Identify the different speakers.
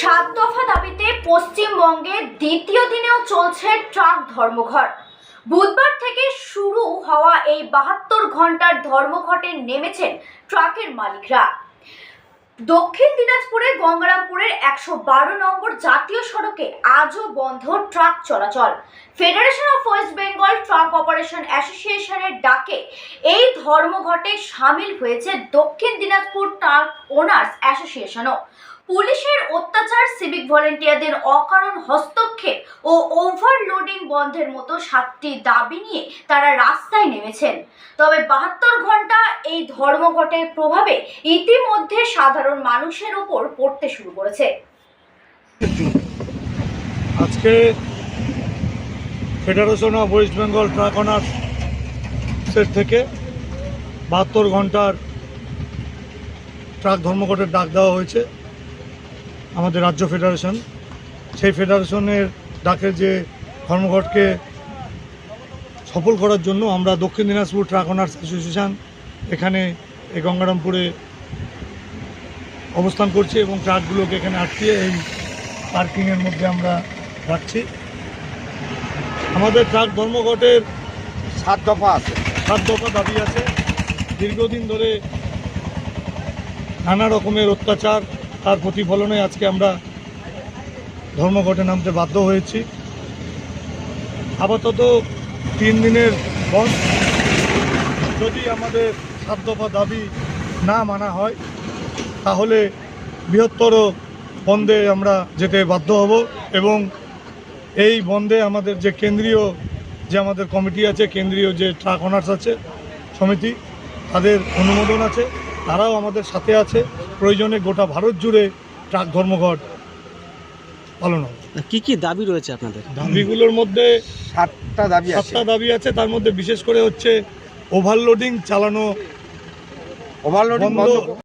Speaker 1: সাত দফা দাবিতে পশ্চিমবঙ্গে দ্বিতীয় দিনেও চলছে ট্রাক ধর্মঘট। বুধবার থেকে শুরু হওয়া এই 72 ঘন্টার ধর্মঘটে নেমেছেন ট্রাকের মালিকরা। দক্ষিণ দিনাজপুরে গঙ্গারামপুরের 112 নম্বর জাতীয় সড়কে আজও বন্ধ ট্রাক চলাচল। Federation of West Bengal truck operation অ্যাসোসিয়েশনের ডাকে এই ধর্মঘটে সামিল হয়েছে দক্ষিণ দিনাজপুর ট্রাক ওনার্স অ্যাসোসিয়েশনও। পুলিশের অত্যাচার, সিভিক ভলেন্টিয়ারদের অকারণ হস্তক্ষেপ ও ওভারলোডিং বন্ধের মতো 7টি দাবি নিয়ে তারা রাস্তায় নেমেছেন। তবে 72 ঘন্টা এই ধর্মঘটের প্রভাবে ইতিমধ্যে সাধারণ মানুষের উপর পড়তে শুরু করেছে।
Speaker 2: আজকে federation of West Bengal truck owners থেকে 72 ঘন্টার ট্রাক ধর্মঘটের ডাক দেওয়া হয়েছে আমাদের রাজ্য ফেডারেশন। সেই ফেডারেশনের ডাকে যে ধর্মঘটকে সফল করার জন্য আমরা দক্ষিণ দিনাজপুর ট্রাক ওনার্স অ্যাসোসিয়েশন এখানে এই গঙ্গারামপুরে অবস্থান করছি এবং ট্রাকগুলোকে এখানে আটকিয়ে এই পার্কিংয়ের মধ্যে আমরা রাখছি। আমাদের ট্রাক ধর্মঘটের
Speaker 3: 7 দফা আছে,
Speaker 2: 7 দফা দাবি আছে। দীর্ঘদিন ধরে নানা রকমের অত্যাচার, তার প্রতিফলনে আজকে আমরা ধর্মঘটে নামতে বাধ্য হয়েছি। আপাতত 3 দিনের বন্ধ। যদি আমাদের 7 দফা দাবি না মানা হয় তাহলে বৃহত্তর বন্ধে আমরা যেতে বাধ্য হব এবং এই বন্ধে আমাদের যে কেন্দ্রীয় যে আমাদের কমিটি আছে, কেন্দ্রীয় যে ট্রাক ওনার্স আছে সমিতি, তাদের অনুমোদন আছে, তারাও আমাদের সাথে আছে। প্রয়োজনে গোটা ভারত জুড়ে ট্রাক ধর্মঘট পালন হবে।
Speaker 4: কি কি দাবি রয়েছে আপনাদের?
Speaker 2: দাবিগুলোর মধ্যে
Speaker 3: 7টা দাবি আছে।
Speaker 2: 7টা দাবি আছে। তার মধ্যে বিশেষ করে হচ্ছে ওভারলোডিং চালানো
Speaker 3: ওভারলোডিং বন্ধ